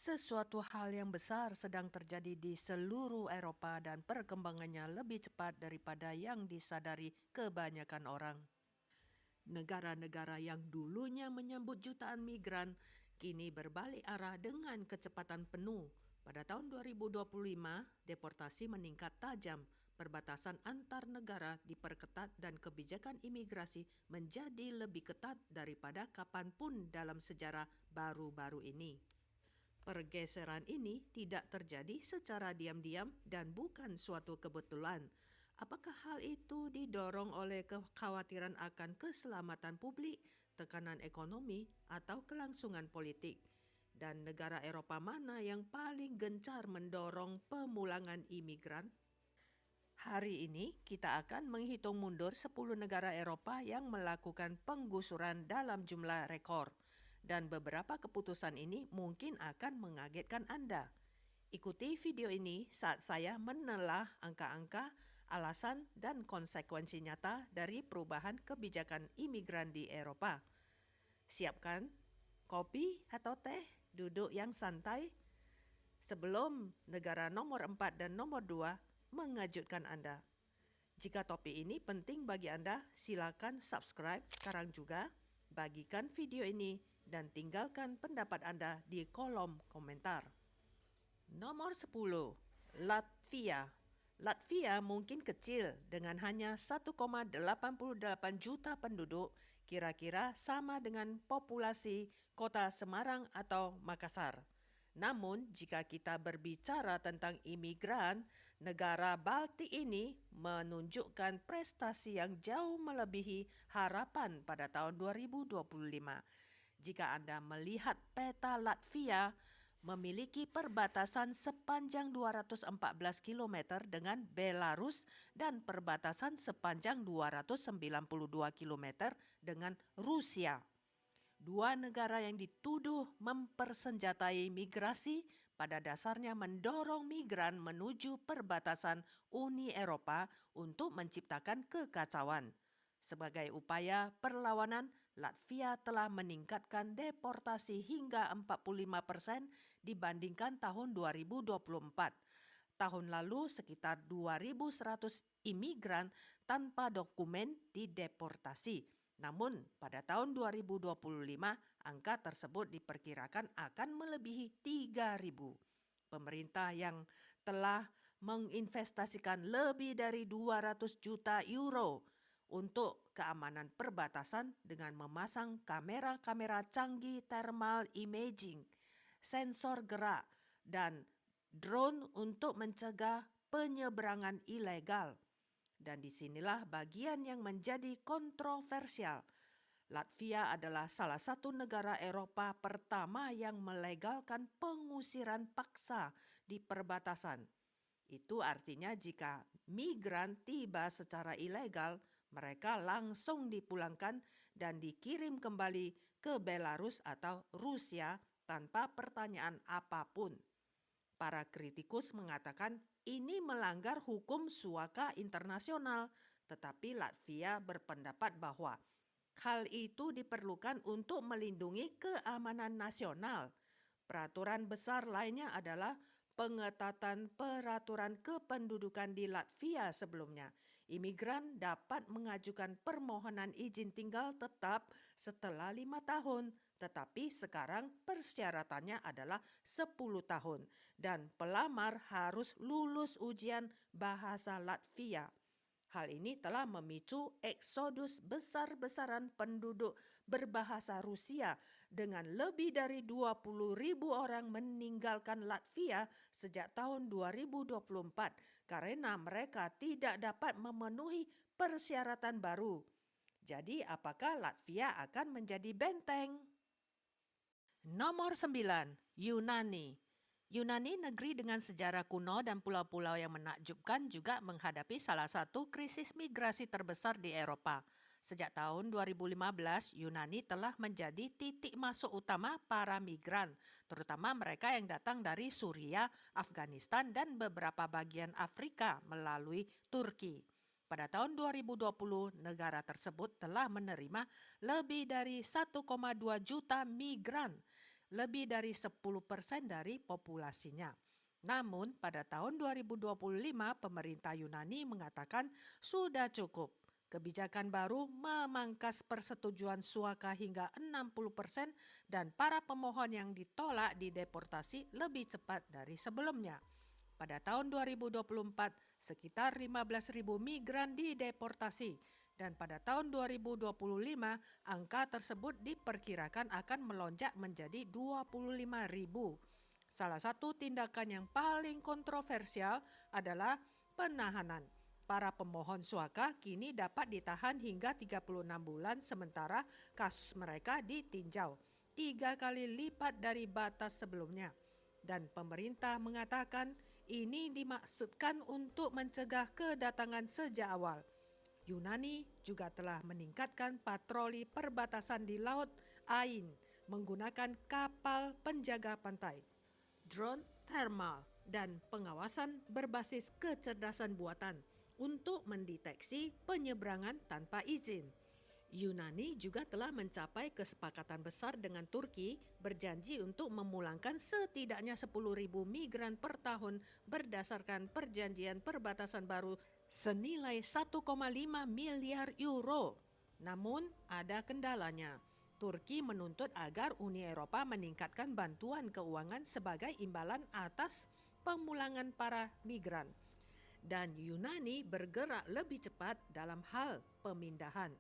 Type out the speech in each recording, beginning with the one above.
Sesuatu hal yang besar sedang terjadi di seluruh Eropa dan perkembangannya lebih cepat daripada yang disadari kebanyakan orang. Negara-negara yang dulunya menyambut jutaan migran kini berbalik arah dengan kecepatan penuh. Pada tahun 2025, deportasi meningkat tajam, perbatasan antar negara diperketat dan kebijakan imigrasi menjadi lebih ketat daripada kapanpun dalam sejarah baru-baru ini. Pergeseran ini tidak terjadi secara diam-diam dan bukan suatu kebetulan. Apakah hal itu didorong oleh kekhawatiran akan keselamatan publik, tekanan ekonomi, atau kelangsungan politik? Dan negara Eropa mana yang paling gencar mendorong pemulangan imigran? Hari ini kita akan menghitung mundur 10 negara Eropa yang melakukan penggusuran dalam jumlah rekor. Dan beberapa keputusan ini mungkin akan mengagetkan Anda. Ikuti video ini saat saya menelah angka-angka, alasan, dan konsekuensi nyata dari perubahan kebijakan imigran di Eropa. Siapkan kopi atau teh, duduk yang santai, sebelum negara nomor 4 dan nomor 2 mengejutkan Anda. Jika topik ini penting bagi Anda, silakan subscribe sekarang juga, bagikan video ini, dan tinggalkan pendapat Anda di kolom komentar. Nomor 10, Latvia. Latvia mungkin kecil dengan hanya 1,88 juta penduduk, kira-kira sama dengan populasi kota Semarang atau Makassar. Namun, jika kita berbicara tentang imigran, negara Baltik ini menunjukkan prestasi yang jauh melebihi harapan pada tahun 2025. Jika Anda melihat peta Latvia, memiliki perbatasan sepanjang 214 km dengan Belarus dan perbatasan sepanjang 292 km dengan Rusia. Dua negara yang dituduh mempersenjatai migrasi pada dasarnya mendorong migran menuju perbatasan Uni Eropa untuk menciptakan kekacauan. Sebagai upaya perlawanan, Latvia telah meningkatkan deportasi hingga 45% dibandingkan tahun 2024. Tahun lalu sekitar 2.100 imigran tanpa dokumen dideportasi. Namun pada tahun 2025 angka tersebut diperkirakan akan melebihi 3.000. Pemerintah yang telah menginvestasikan lebih dari 200 juta euro untuk keamanan perbatasan dengan memasang kamera-kamera canggih thermal imaging, sensor gerak, dan drone untuk mencegah penyeberangan ilegal. Dan disinilah bagian yang menjadi kontroversial. Latvia adalah salah satu negara Eropa pertama yang melegalkan pengusiran paksa di perbatasan. Itu artinya jika migran tiba secara ilegal, mereka langsung dipulangkan dan dikirim kembali ke Belarus atau Rusia tanpa pertanyaan apapun. Para kritikus mengatakan ini melanggar hukum suaka internasional, tetapi Latvia berpendapat bahwa hal itu diperlukan untuk melindungi keamanan nasional. Peraturan besar lainnya adalah pengetatan peraturan kependudukan di Latvia sebelumnya. Imigran dapat mengajukan permohonan izin tinggal tetap setelah 5 tahun, tetapi sekarang persyaratannya adalah 10 tahun dan pelamar harus lulus ujian bahasa Latvia. Hal ini telah memicu eksodus besar-besaran penduduk berbahasa Rusia dengan lebih dari 20.000 orang meninggalkan Latvia sejak tahun 2024 karena mereka tidak dapat memenuhi persyaratan baru. Jadi apakah Latvia akan menjadi benteng? Nomor 9, Yunani. Yunani, negeri dengan sejarah kuno dan pulau-pulau yang menakjubkan, juga menghadapi salah satu krisis migrasi terbesar di Eropa. Sejak tahun 2015, Yunani telah menjadi titik masuk utama para migran, terutama mereka yang datang dari Suriah, Afghanistan, dan beberapa bagian Afrika melalui Turki. Pada tahun 2020, negara tersebut telah menerima lebih dari 1,2 juta migran. lebih dari 10% dari populasinya. Namun, pada tahun 2025, pemerintah Yunani mengatakan sudah cukup. Kebijakan baru memangkas persetujuan suaka hingga 60% dan para pemohon yang ditolak dideportasi lebih cepat dari sebelumnya. Pada tahun 2024, sekitar 15.000 migran dideportasi dan pada tahun 2025, angka tersebut diperkirakan akan melonjak menjadi 25.000. Salah satu tindakan yang paling kontroversial adalah penahanan. Para pemohon suaka kini dapat ditahan hingga 36 bulan sementara kasus mereka ditinjau 3 kali lipat dari batas sebelumnya. Dan pemerintah mengatakan ini dimaksudkan untuk mencegah kedatangan sejak awal. Yunani juga telah meningkatkan patroli perbatasan di Laut Ain menggunakan kapal penjaga pantai, drone thermal, dan pengawasan berbasis kecerdasan buatan untuk mendeteksi penyeberangan tanpa izin. Yunani juga telah mencapai kesepakatan besar dengan Turki berjanji untuk memulangkan setidaknya 10.000 migran per tahun berdasarkan perjanjian perbatasan baru senilai 1,5 miliar euro. Namun ada kendalanya. Turki menuntut agar Uni Eropa meningkatkan bantuan keuangan sebagai imbalan atas pemulangan para migran. Dan Yunani bergerak lebih cepat dalam hal pemindahan.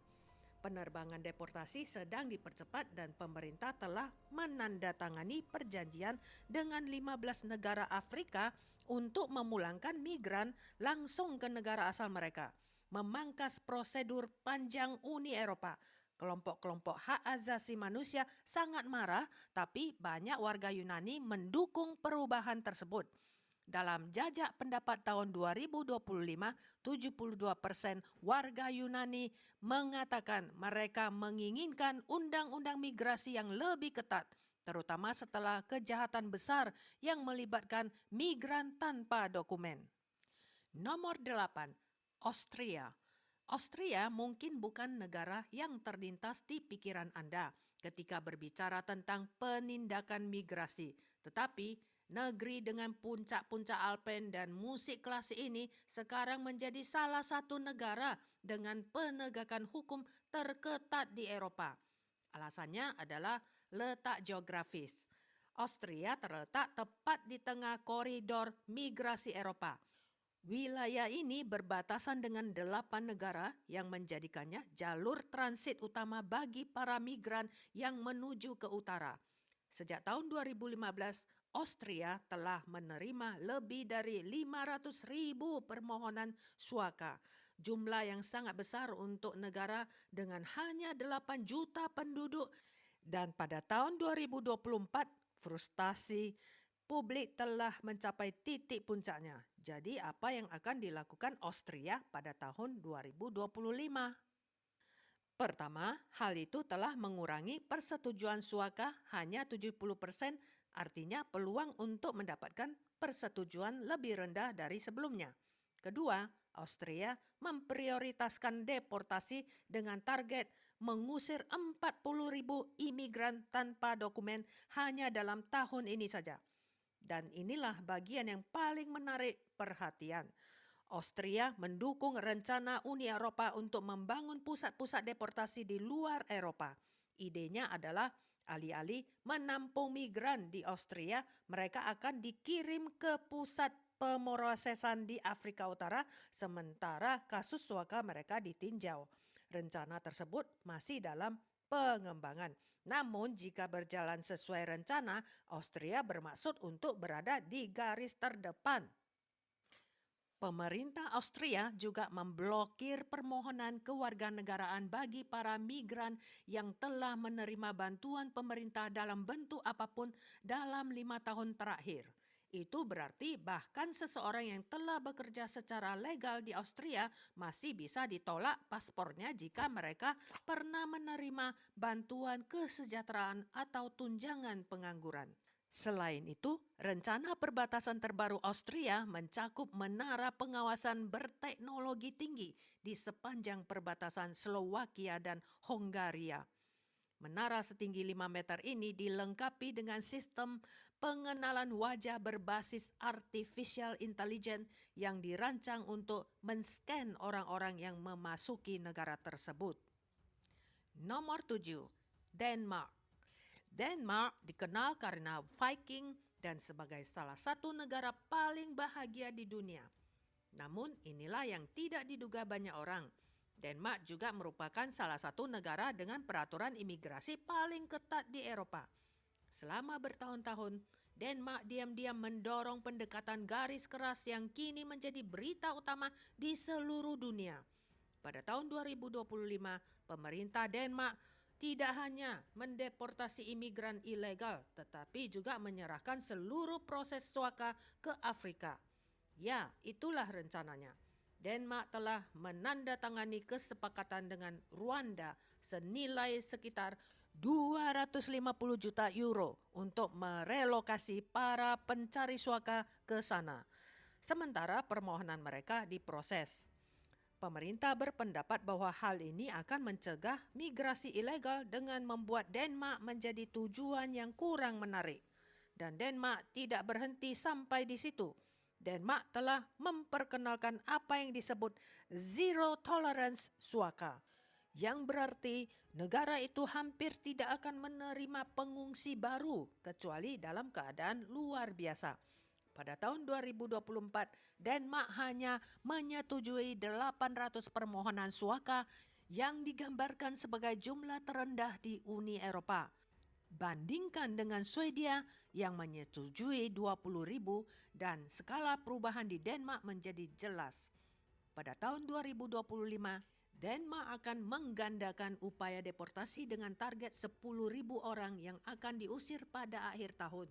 Penerbangan deportasi sedang dipercepat dan pemerintah telah menandatangani perjanjian dengan 15 negara Afrika untuk memulangkan migran langsung ke negara asal mereka, memangkas prosedur panjang Uni Eropa. Kelompok-kelompok hak asasi manusia sangat marah, tapi banyak warga Yunani mendukung perubahan tersebut. Dalam jajak pendapat tahun 2025, 72% warga Yunani mengatakan mereka menginginkan undang-undang migrasi yang lebih ketat, terutama setelah kejahatan besar yang melibatkan migran tanpa dokumen. Nomor 8, Austria. Austria mungkin bukan negara yang terlintas di pikiran Anda ketika berbicara tentang penindakan migrasi, tetapi negeri dengan puncak-puncak Alpen dan musik klasik ini sekarang menjadi salah satu negara dengan penegakan hukum terketat di Eropa. Alasannya adalah letak geografis. Austria terletak tepat di tengah koridor migrasi Eropa. Wilayah ini berbatasan dengan 8 negara yang menjadikannya jalur transit utama bagi para migran yang menuju ke utara. Sejak tahun 2015, Austria telah menerima lebih dari 500.000 permohonan suaka, jumlah yang sangat besar untuk negara dengan hanya 8 juta penduduk. Dan pada tahun 2024, frustasi publik telah mencapai titik puncaknya. Jadi apa yang akan dilakukan Austria pada tahun 2025? Pertama, hal itu telah mengurangi persetujuan suaka hanya 70%, artinya peluang untuk mendapatkan persetujuan lebih rendah dari sebelumnya. Kedua, Austria memprioritaskan deportasi dengan target mengusir 40.000 imigran tanpa dokumen hanya dalam tahun ini saja. Dan inilah bagian yang paling menarik perhatian. Austria mendukung rencana Uni Eropa untuk membangun pusat-pusat deportasi di luar Eropa. Idenya adalah alih-alih menampung migran di Austria, mereka akan dikirim ke pusat pemrosesan di Afrika Utara, sementara kasus suaka mereka ditinjau. Rencana tersebut masih dalam pengembangan. Namun jika berjalan sesuai rencana, Austria bermaksud untuk berada di garis terdepan. Pemerintah Austria juga memblokir permohonan kewarganegaraan bagi para migran yang telah menerima bantuan pemerintah dalam bentuk apapun dalam 5 tahun terakhir. Itu berarti bahkan seseorang yang telah bekerja secara legal di Austria masih bisa ditolak paspornya jika mereka pernah menerima bantuan kesejahteraan atau tunjangan pengangguran. Selain itu, rencana perbatasan terbaru Austria mencakup menara pengawasan berteknologi tinggi di sepanjang perbatasan Slovakia dan Hongaria. Menara setinggi 5 meter ini dilengkapi dengan sistem pengenalan wajah berbasis artificial intelligence yang dirancang untuk men-scan orang-orang yang memasuki negara tersebut. Nomor 7, Denmark. Denmark dikenal karena Viking dan sebagai salah satu negara paling bahagia di dunia. Namun inilah yang tidak diduga banyak orang. Denmark juga merupakan salah satu negara dengan peraturan imigrasi paling ketat di Eropa. Selama bertahun-tahun, Denmark diam-diam mendorong pendekatan garis keras yang kini menjadi berita utama di seluruh dunia. Pada tahun 2025, pemerintah Denmark tidak hanya mendeportasi imigran ilegal, tetapi juga menyerahkan seluruh proses suaka ke Afrika. Ya, itulah rencananya. Denmark telah menandatangani kesepakatan dengan Rwanda senilai sekitar 250 juta euro untuk merelokasi para pencari suaka ke sana. Sementara permohonan mereka diproses. Pemerintah berpendapat bahwa hal ini akan mencegah migrasi ilegal dengan membuat Denmark menjadi tujuan yang kurang menarik. Dan Denmark tidak berhenti sampai di situ. Denmark telah memperkenalkan apa yang disebut zero tolerance suaka, yang berarti negara itu hampir tidak akan menerima pengungsi baru kecuali dalam keadaan luar biasa. Pada tahun 2024, Denmark hanya menyetujui 800 permohonan suaka yang digambarkan sebagai jumlah terendah di Uni Eropa. Bandingkan dengan Swedia yang menyetujui 20.000 dan skala perubahan di Denmark menjadi jelas. Pada tahun 2025, Denmark akan menggandakan upaya deportasi dengan target 10.000 orang yang akan diusir pada akhir tahun.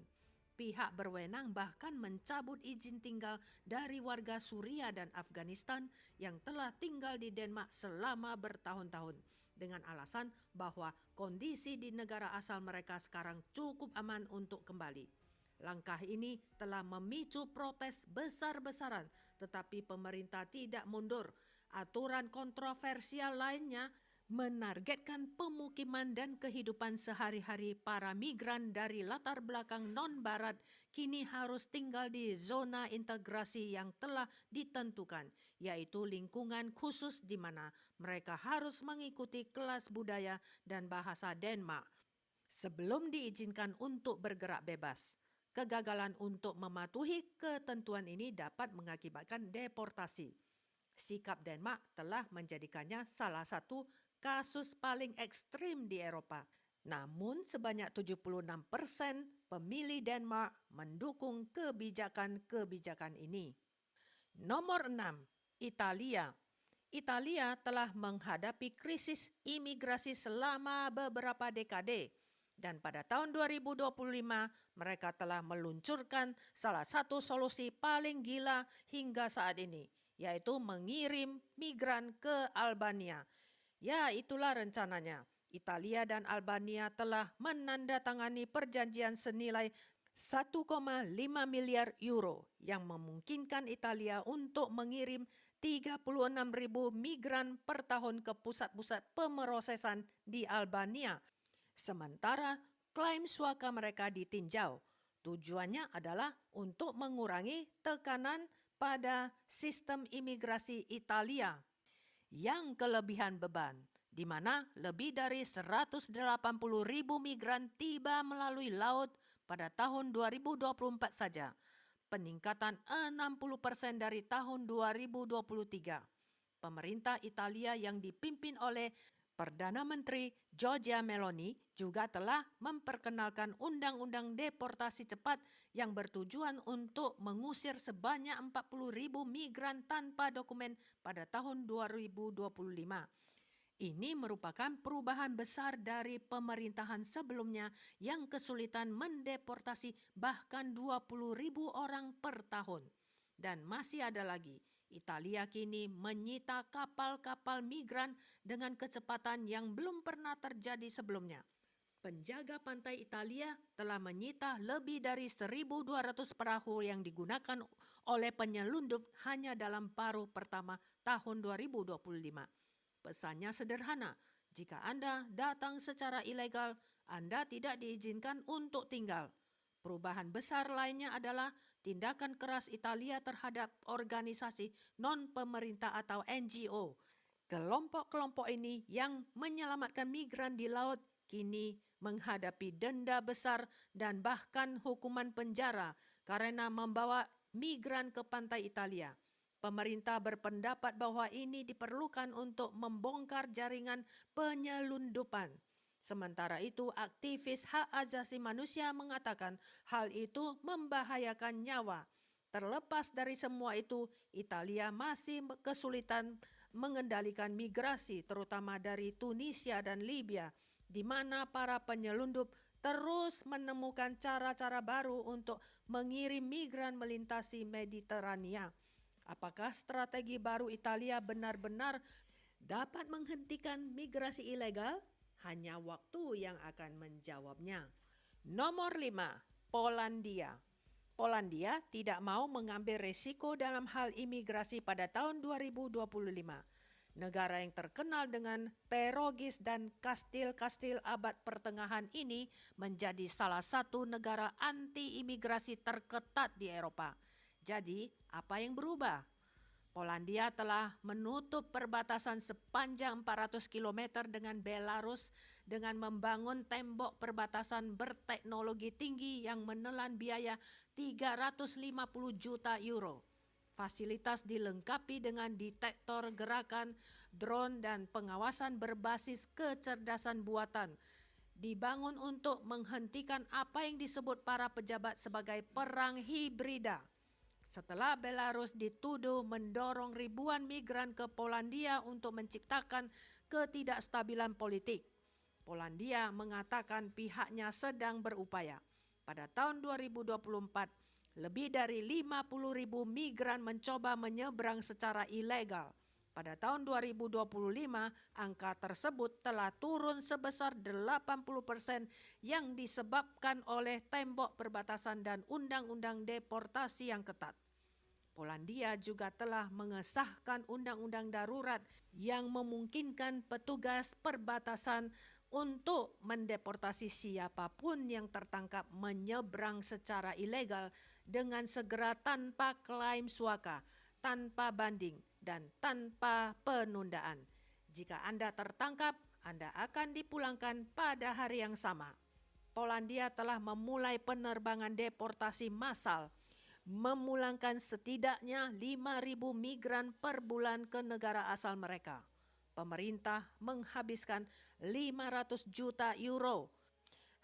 Pihak berwenang bahkan mencabut izin tinggal dari warga Suria dan Afghanistan yang telah tinggal di Denmark selama bertahun-tahun dengan alasan bahwa kondisi di negara asal mereka sekarang cukup aman untuk kembali. Langkah ini telah memicu protes besar-besaran, tetapi pemerintah tidak mundur. Aturan kontroversial lainnya menargetkan pemukiman dan kehidupan sehari-hari para migran dari latar belakang non-barat kini harus tinggal di zona integrasi yang telah ditentukan, yaitu lingkungan khusus di mana mereka harus mengikuti kelas budaya dan bahasa Denmark sebelum diizinkan untuk bergerak bebas. Kegagalan untuk mematuhi ketentuan ini dapat mengakibatkan deportasi. Sikap Denmark telah menjadikannya salah satu kasus paling ekstrim di Eropa. Namun sebanyak 76% pemilih Denmark mendukung kebijakan-kebijakan ini. Nomor 6, Italia. Italia telah menghadapi krisis imigrasi selama beberapa dekade. Dan pada tahun 2025, mereka telah meluncurkan salah satu solusi paling gila hingga saat ini, yaitu mengirim migran ke Albania. Ya, itulah rencananya. Italia dan Albania telah menandatangani perjanjian senilai 1,5 miliar euro yang memungkinkan Italia untuk mengirim 36.000 migran per tahun ke pusat-pusat pemrosesan di Albania. Sementara klaim suaka mereka ditinjau. Tujuannya adalah untuk mengurangi tekanan pada sistem imigrasi Italia yang kelebihan beban, di mana lebih dari 180.000 migran tiba melalui laut pada tahun 2024 saja, peningkatan 60% dari tahun 2023. Pemerintah Italia yang dipimpin oleh Perdana Menteri Giorgia Meloni juga telah memperkenalkan undang-undang deportasi cepat yang bertujuan untuk mengusir sebanyak 40.000 migran tanpa dokumen pada tahun 2025. Ini merupakan perubahan besar dari pemerintahan sebelumnya yang kesulitan mendeportasi bahkan 20.000 orang per tahun. Dan masih ada lagi, Italia kini menyita kapal-kapal migran dengan kecepatan yang belum pernah terjadi sebelumnya. Penjaga pantai Italia telah menyita lebih dari 1.200 perahu yang digunakan oleh penyelundup hanya dalam paruh pertama tahun 2025. Pesannya sederhana, Jika Anda datang secara ilegal, Anda tidak diizinkan untuk tinggal. Perubahan besar lainnya adalah tindakan keras Italia terhadap organisasi non-pemerintah atau NGO. Kelompok-kelompok ini yang menyelamatkan migran di laut kini menghadapi denda besar dan bahkan hukuman penjara karena membawa migran ke pantai Italia. Pemerintah berpendapat bahwa ini diperlukan untuk membongkar jaringan penyelundupan. Sementara itu, aktivis hak asasi manusia mengatakan hal itu membahayakan nyawa. Terlepas dari semua itu, Italia masih kesulitan mengendalikan migrasi, terutama dari Tunisia dan Libya, di mana para penyelundup terus menemukan cara-cara baru untuk mengirim migran melintasi Mediterania. Apakah strategi baru Italia benar-benar dapat menghentikan migrasi ilegal? Hanya waktu yang akan menjawabnya. Nomor 5, Polandia. Polandia tidak mau mengambil risiko dalam hal imigrasi pada tahun 2025. Negara yang terkenal dengan perogis dan kastil-kastil abad pertengahan ini menjadi salah satu negara anti-imigrasi terketat di Eropa. Jadi, apa yang berubah? Polandia telah menutup perbatasan sepanjang 400 km dengan Belarus dengan membangun tembok perbatasan berteknologi tinggi yang menelan biaya 350 juta euro. Fasilitas dilengkapi dengan detektor gerakan, drone dan pengawasan berbasis kecerdasan buatan. Dibangun untuk menghentikan apa yang disebut para pejabat sebagai perang hibrida. Setelah Belarus dituduh mendorong ribuan migran ke Polandia untuk menciptakan ketidakstabilan politik, Polandia mengatakan pihaknya sedang berupaya. Pada tahun 2024, lebih dari 50.000 migran mencoba menyeberang secara ilegal. Pada tahun 2025, angka tersebut telah turun sebesar 80% yang disebabkan oleh tembok perbatasan dan undang-undang deportasi yang ketat. Polandia juga telah mengesahkan undang-undang darurat yang memungkinkan petugas perbatasan untuk mendeportasi siapapun yang tertangkap menyeberang secara ilegal dengan segera tanpa klaim suaka, tanpa banding, dan tanpa penundaan. Jika Anda tertangkap, Anda akan dipulangkan pada hari yang sama. Polandia telah memulai penerbangan deportasi massal, memulangkan setidaknya 5.000 migran per bulan ke negara asal mereka. Pemerintah menghabiskan 500 juta euro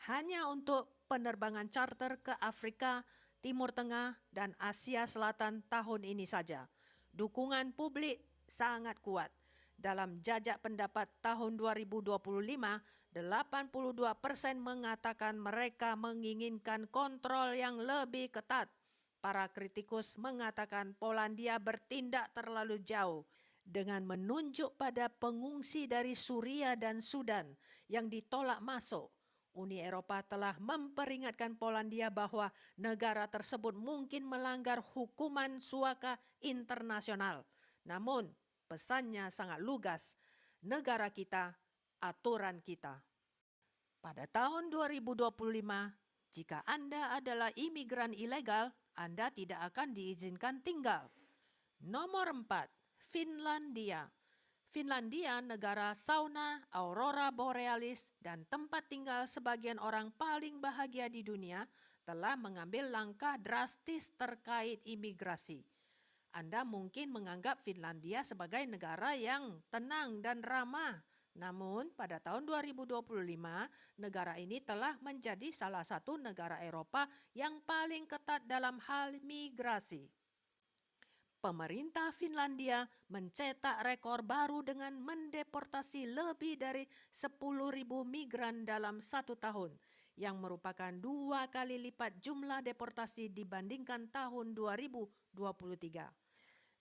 hanya untuk penerbangan charter ke Afrika, Timur Tengah, dan Asia Selatan tahun ini saja. Dukungan publik sangat kuat. Dalam jajak pendapat tahun 2025, 82% mengatakan mereka menginginkan kontrol yang lebih ketat. Para kritikus mengatakan Polandia bertindak terlalu jauh dengan menunjuk pada pengungsi dari Suria dan Sudan yang ditolak masuk. Uni Eropa telah memperingatkan Polandia bahwa negara tersebut mungkin melanggar hukuman suaka internasional. Namun, pesannya sangat lugas. Negara kita, aturan kita. Pada tahun 2025, jika Anda adalah imigran ilegal, Anda tidak akan diizinkan tinggal. Nomor 4, Finlandia. Finlandia negara sauna, aurora borealis, dan tempat tinggal sebagian orang paling bahagia di dunia telah mengambil langkah drastis terkait imigrasi. Anda mungkin menganggap Finlandia sebagai negara yang tenang dan ramah. Namun, pada tahun 2025, negara ini telah menjadi salah satu negara Eropa yang paling ketat dalam hal migrasi. Pemerintah Finlandia mencetak rekor baru dengan mendeportasi lebih dari 10.000 migran dalam 1 tahun, yang merupakan 2 kali lipat jumlah deportasi dibandingkan tahun 2023.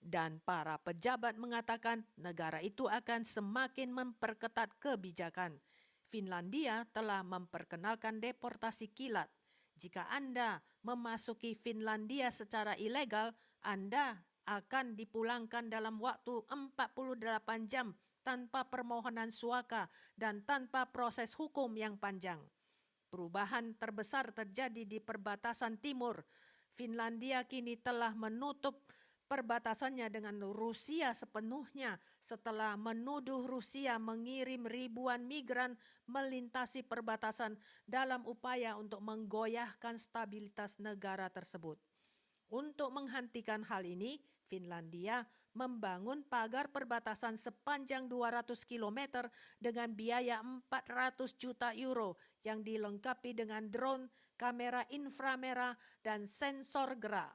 Dan para pejabat mengatakan negara itu akan semakin memperketat kebijakan. Finlandia telah memperkenalkan deportasi kilat. Jika Anda memasuki Finlandia secara ilegal, Anda akan dipulangkan dalam waktu 48 jam tanpa permohonan suaka dan tanpa proses hukum yang panjang. Perubahan terbesar terjadi di perbatasan timur. Finlandia kini telah menutup perbatasannya dengan Rusia sepenuhnya setelah menuduh Rusia mengirim ribuan migran melintasi perbatasan dalam upaya untuk menggoyahkan stabilitas negara tersebut. Untuk menghentikan hal ini, Finlandia membangun pagar perbatasan sepanjang 200 km dengan biaya 400 juta euro yang dilengkapi dengan drone, kamera inframerah, dan sensor gerak.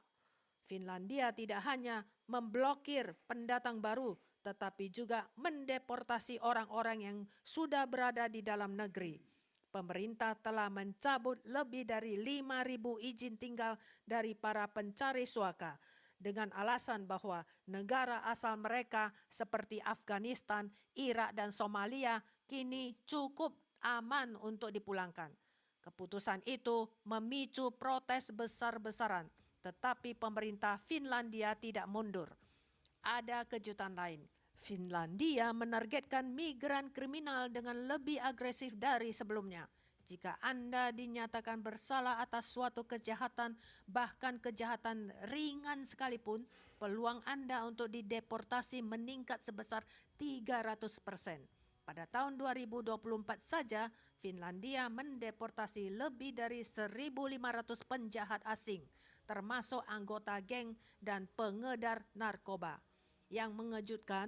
Finlandia tidak hanya memblokir pendatang baru, tetapi juga mendeportasi orang-orang yang sudah berada di dalam negeri. Pemerintah telah mencabut lebih dari 5.000 izin tinggal dari para pencari suaka dengan alasan bahwa negara asal mereka seperti Afghanistan, Irak, dan Somalia kini cukup aman untuk dipulangkan. Keputusan itu memicu protes besar-besaran, tetapi pemerintah Finlandia tidak mundur. Ada kejutan lain. Finlandia menargetkan migran kriminal dengan lebih agresif dari sebelumnya. Jika Anda dinyatakan bersalah atas suatu kejahatan, bahkan kejahatan ringan sekalipun, peluang Anda untuk dideportasi meningkat sebesar 300%. Pada tahun 2024 saja, Finlandia mendeportasi lebih dari 1.500 penjahat asing, termasuk anggota geng dan pengedar narkoba. Yang mengejutkan,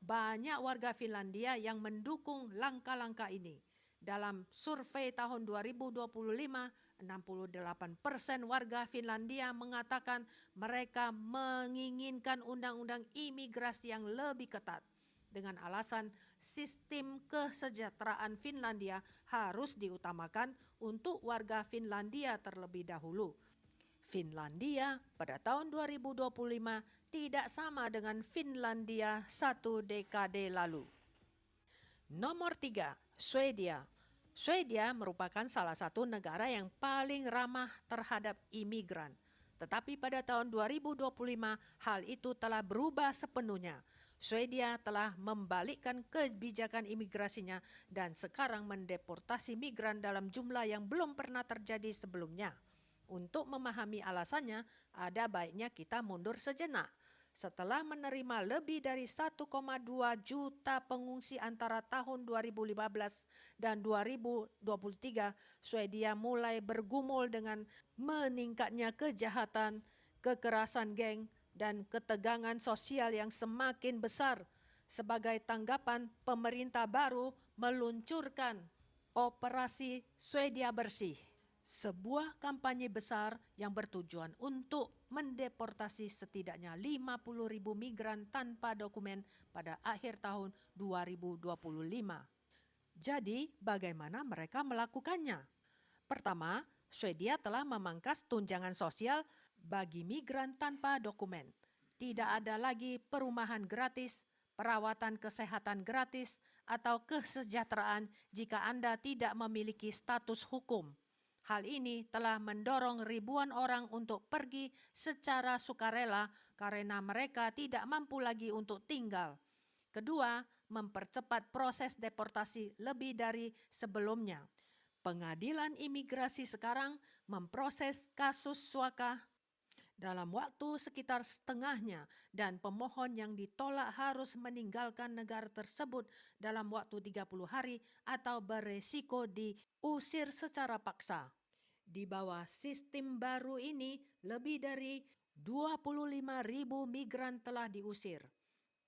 banyak warga Finlandia yang mendukung langkah-langkah ini. Dalam survei tahun 2025, 68% warga Finlandia mengatakan mereka menginginkan undang-undang imigrasi yang lebih ketat. Dengan alasan sistem kesejahteraan Finlandia harus diutamakan untuk warga Finlandia terlebih dahulu. Finlandia pada tahun 2025 tidak sama dengan Finlandia satu dekade lalu. Nomor 3, Swedia. Swedia merupakan salah satu negara yang paling ramah terhadap imigran. Tetapi pada tahun 2025, hal itu telah berubah sepenuhnya. Swedia telah membalikkan kebijakan imigrasinya dan sekarang mendeportasi migran dalam jumlah yang belum pernah terjadi sebelumnya. Untuk memahami alasannya, ada baiknya kita mundur sejenak. Setelah menerima lebih dari 1,2 juta pengungsi antara tahun 2015 dan 2023, Swedia mulai bergumul dengan meningkatnya kejahatan, kekerasan geng, dan ketegangan sosial yang semakin besar. Sebagai tanggapan, pemerintah baru meluncurkan Operasi Swedia Bersih, sebuah kampanye besar yang bertujuan untuk mendeportasi setidaknya 50.000 migran tanpa dokumen pada akhir tahun 2025. Jadi, bagaimana mereka melakukannya? Pertama, Swedia telah memangkas tunjangan sosial bagi migran tanpa dokumen. Tidak ada lagi perumahan gratis, perawatan kesehatan gratis, atau kesejahteraan jika Anda tidak memiliki status hukum. Hal ini telah mendorong ribuan orang untuk pergi secara sukarela karena mereka tidak mampu lagi untuk tinggal. Kedua, mempercepat proses deportasi lebih dari sebelumnya. Pengadilan imigrasi sekarang memproses kasus suaka dalam waktu sekitar setengahnya dan pemohon yang ditolak harus meninggalkan negara tersebut dalam waktu 30 hari atau beresiko diusir secara paksa. Di bawah sistem baru ini, lebih dari 25.000 migran telah diusir.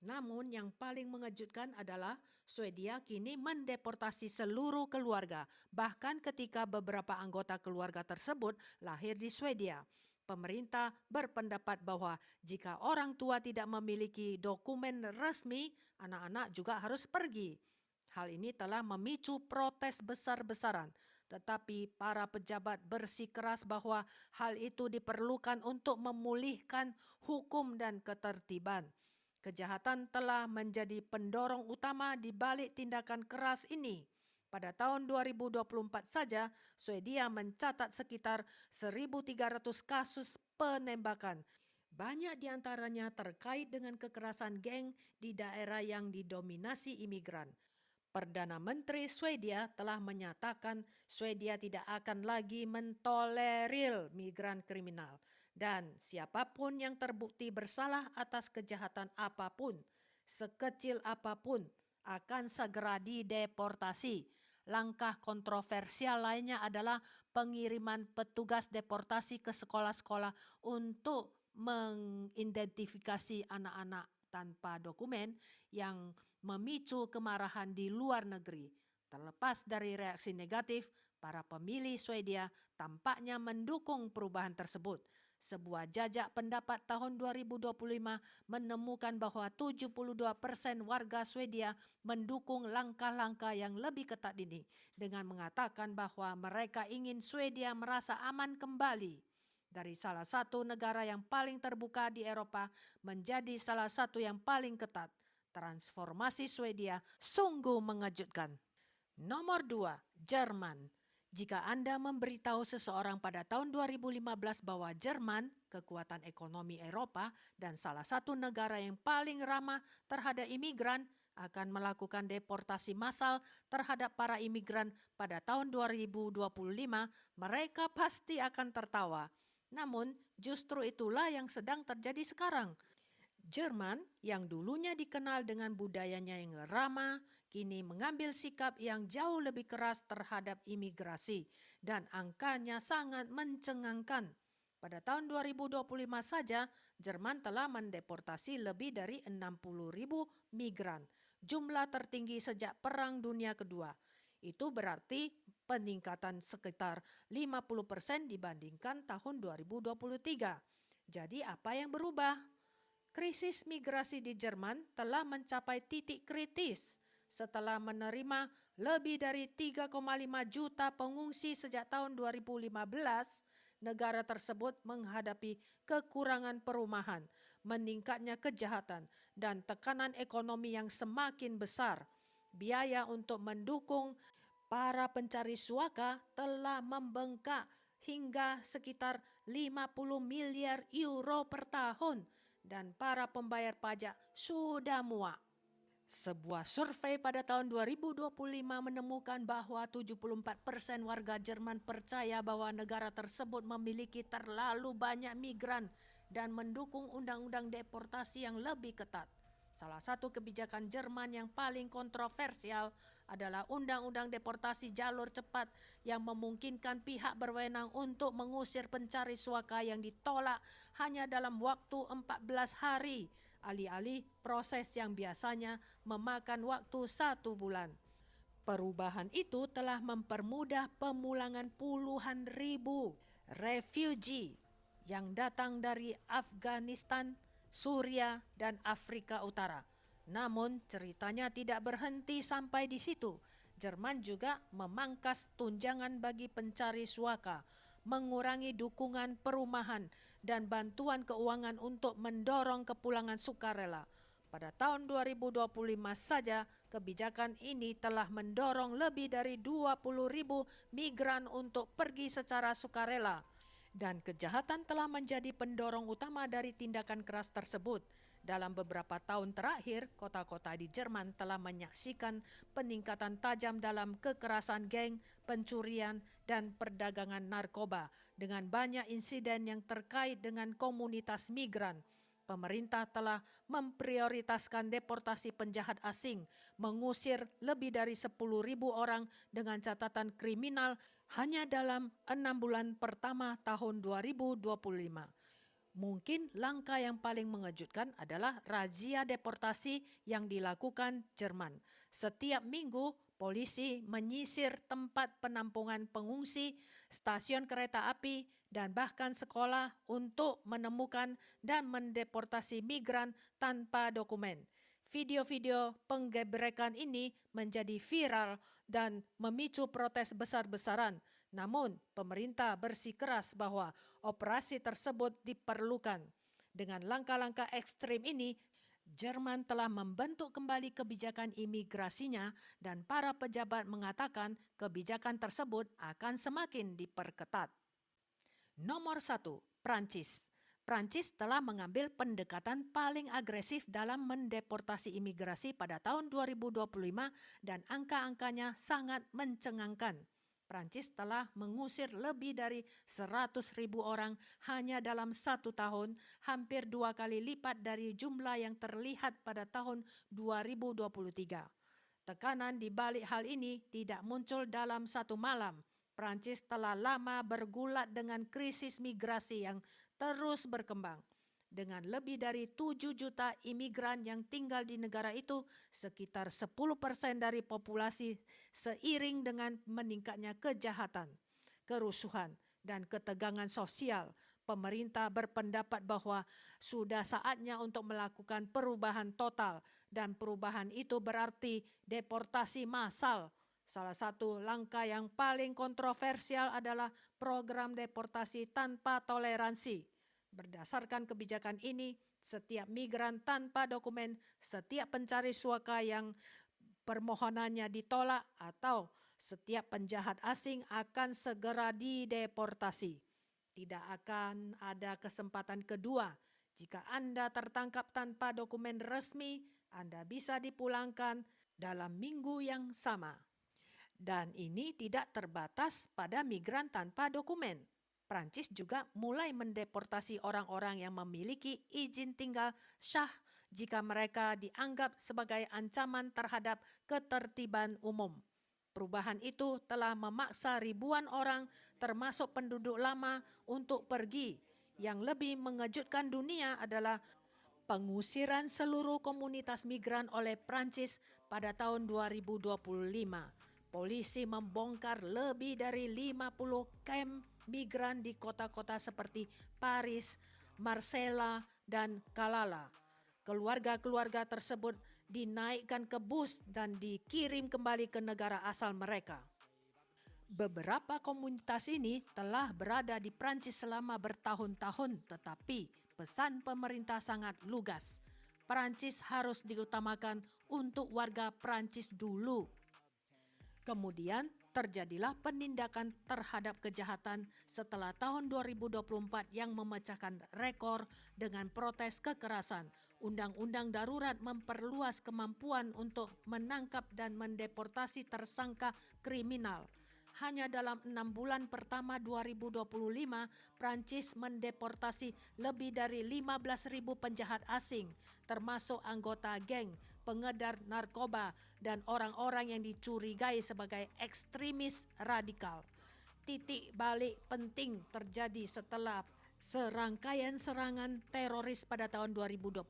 Namun yang paling mengejutkan adalah Swedia kini mendeportasi seluruh keluarga, bahkan ketika beberapa anggota keluarga tersebut lahir di Swedia. Pemerintah berpendapat bahwa jika orang tua tidak memiliki dokumen resmi, anak-anak juga harus pergi. Hal ini telah memicu protes besar-besaran. Tetapi para pejabat bersikeras bahwa hal itu diperlukan untuk memulihkan hukum dan ketertiban. Kejahatan telah menjadi pendorong utama di balik tindakan keras ini. Pada tahun 2024 saja, Swedia mencatat sekitar 1.300 kasus penembakan. Banyak di antaranya terkait dengan kekerasan geng di daerah yang didominasi imigran. Perdana Menteri Swedia telah menyatakan Swedia tidak akan lagi mentolerir migran kriminal dan siapapun yang terbukti bersalah atas kejahatan apapun, sekecil apapun, akan segera dideportasi. Langkah kontroversial lainnya adalah pengiriman petugas deportasi ke sekolah-sekolah untuk mengidentifikasi anak-anak tanpa dokumen yang memicu kemarahan di luar negeri. Terlepas dari reaksi negatif, para pemilih Swedia tampaknya mendukung perubahan tersebut. Sebuah jajak pendapat tahun 2025 menemukan bahwa 72% warga Swedia mendukung langkah-langkah yang lebih ketat ini dengan mengatakan bahwa mereka ingin Swedia merasa aman kembali dari salah satu negara yang paling terbuka di Eropa menjadi salah satu yang paling ketat. Transformasi Swedia sungguh mengejutkan. Nomor 2, Jerman. Jika Anda memberitahu seseorang pada tahun 2015 bahwa Jerman, kekuatan ekonomi Eropa, dan salah satu negara yang paling ramah terhadap imigran, akan melakukan deportasi massal terhadap para imigran pada tahun 2025, mereka pasti akan tertawa. Namun, justru itulah yang sedang terjadi sekarang. Jerman yang dulunya dikenal dengan budayanya yang ramah, kini mengambil sikap yang jauh lebih keras terhadap imigrasi dan angkanya sangat mencengangkan. Pada tahun 2025 saja, Jerman telah mendeportasi lebih dari 60.000 migran, jumlah tertinggi sejak Perang Dunia Kedua. Itu berarti peningkatan sekitar 50% dibandingkan tahun 2023. Jadi apa yang berubah? Krisis migrasi di Jerman telah mencapai titik kritis setelah menerima lebih dari 3,5 juta pengungsi sejak tahun 2015. Negara tersebut menghadapi kekurangan perumahan, meningkatnya kejahatan, dan tekanan ekonomi yang semakin besar. Biaya untuk mendukung para pencari suaka telah membengkak hingga sekitar 50 miliar euro per tahun dan para pembayar pajak sudah muak. Sebuah survei pada tahun 2025 menemukan bahwa 74% warga Jerman percaya bahwa negara tersebut memiliki terlalu banyak migran dan mendukung undang-undang deportasi yang lebih ketat. Salah satu kebijakan Jerman yang paling kontroversial adalah undang-undang deportasi jalur cepat yang memungkinkan pihak berwenang untuk mengusir pencari suaka yang ditolak hanya dalam waktu 14 hari, alih-alih proses yang biasanya memakan waktu 1 bulan. Perubahan itu telah mempermudah pemulangan puluhan ribu refugee yang datang dari Afghanistan, Suria, dan Afrika Utara. Namun ceritanya tidak berhenti sampai di situ. Jerman juga memangkas tunjangan bagi pencari suaka, mengurangi dukungan perumahan dan bantuan keuangan untuk mendorong kepulangan sukarela. Pada tahun 2025 saja, kebijakan ini telah mendorong lebih dari 20.000 migran untuk pergi secara sukarela. Dan kejahatan telah menjadi pendorong utama dari tindakan keras tersebut. Dalam beberapa tahun terakhir, kota-kota di Jerman telah menyaksikan peningkatan tajam dalam kekerasan geng, pencurian, dan perdagangan narkoba dengan banyak insiden yang terkait dengan komunitas migran. Pemerintah telah memprioritaskan deportasi penjahat asing, mengusir lebih dari 10.000 orang dengan catatan kriminal hanya dalam 6 bulan pertama tahun 2025. Mungkin langkah yang paling mengejutkan adalah razia deportasi yang dilakukan Jerman. Setiap minggu, polisi menyisir tempat penampungan pengungsi, stasiun kereta api, dan bahkan sekolah untuk menemukan dan mendeportasi migran tanpa dokumen. Video-video penggebrekan ini menjadi viral dan memicu protes besar-besaran. Namun, pemerintah bersikeras bahwa operasi tersebut diperlukan. Dengan langkah-langkah ekstrim ini, Jerman telah membentuk kembali kebijakan imigrasinya dan para pejabat mengatakan kebijakan tersebut akan semakin diperketat. Nomor 1, Prancis. Prancis telah mengambil pendekatan paling agresif dalam mendeportasi imigrasi pada tahun 2025 dan angka-angkanya sangat mencengangkan. Prancis telah mengusir lebih dari 100.000 orang hanya dalam 1 tahun, hampir 2 kali lipat dari jumlah yang terlihat pada tahun 2023. Tekanan di balik hal ini tidak muncul dalam satu malam. Prancis telah lama bergulat dengan krisis migrasi yang terus berkembang. Dengan lebih dari 7 juta imigran yang tinggal di negara itu, sekitar 10% dari populasi, seiring dengan meningkatnya kejahatan, kerusuhan, dan ketegangan sosial, pemerintah berpendapat bahwa sudah saatnya untuk melakukan perubahan total, dan perubahan itu berarti deportasi massal. Salah satu langkah yang paling kontroversial adalah program deportasi tanpa toleransi. Berdasarkan kebijakan ini, setiap migran tanpa dokumen, setiap pencari suaka yang permohonannya ditolak, atau setiap penjahat asing akan segera dideportasi. Tidak akan ada kesempatan kedua. Jika Anda tertangkap tanpa dokumen resmi, Anda bisa dipulangkan dalam minggu yang sama. Dan ini tidak terbatas pada migran tanpa dokumen. Prancis juga mulai mendeportasi orang-orang yang memiliki izin tinggal syah jika mereka dianggap sebagai ancaman terhadap ketertiban umum. Perubahan itu telah memaksa ribuan orang, termasuk penduduk lama, untuk pergi. Yang lebih mengejutkan dunia adalah pengusiran seluruh komunitas migran oleh Prancis pada tahun 2025. Polisi membongkar lebih dari 50 kamp migran di kota-kota seperti Paris, Marseille, dan Kalala. Keluarga-keluarga tersebut dinaikkan ke bus dan dikirim kembali ke negara asal mereka. Beberapa komunitas ini telah berada di Prancis selama bertahun-tahun, tetapi pesan pemerintah sangat lugas. Prancis harus diutamakan untuk warga Prancis dulu. Kemudian terjadilah penindakan terhadap kejahatan setelah tahun 2024 yang memecahkan rekor dengan protes kekerasan. Undang-undang darurat memperluas kemampuan untuk menangkap dan mendeportasi tersangka kriminal. Hanya dalam 6 bulan pertama 2025, Prancis mendeportasi lebih dari 15.000 penjahat asing, termasuk anggota geng, pengedar narkoba, dan orang-orang yang dicurigai sebagai ekstremis radikal. Titik balik penting terjadi setelah serangkaian serangan teroris pada tahun 2024.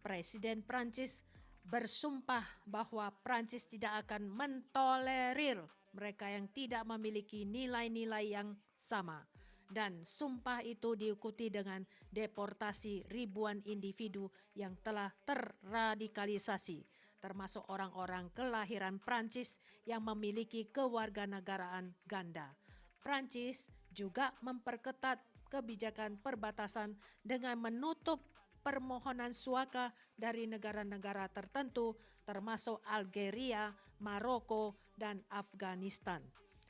Presiden Prancis bersumpah bahwa Prancis tidak akan mentolerir mereka yang tidak memiliki nilai-nilai yang sama. Dan sumpah itu diikuti dengan deportasi ribuan individu yang telah terradikalisasi, termasuk orang-orang kelahiran Prancis yang memiliki kewarganegaraan ganda. Prancis juga memperketat kebijakan perbatasan dengan menutup permohonan suaka dari negara-negara tertentu, termasuk Algeria, Maroko, dan Afghanistan.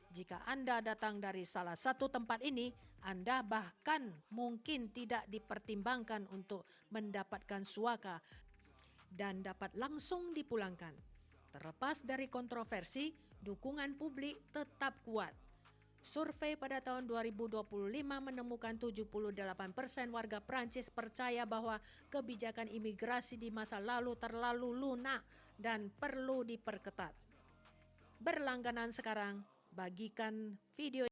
Jika Anda datang dari salah satu tempat ini, Anda bahkan mungkin tidak dipertimbangkan untuk mendapatkan suaka dan dapat langsung dipulangkan. Terlepas dari kontroversi, dukungan publik tetap kuat. Survei pada tahun 2025 menemukan 78% warga Prancis percaya bahwa kebijakan imigrasi di masa lalu terlalu lunak dan perlu diperketat. Berlangganan sekarang, bagikan video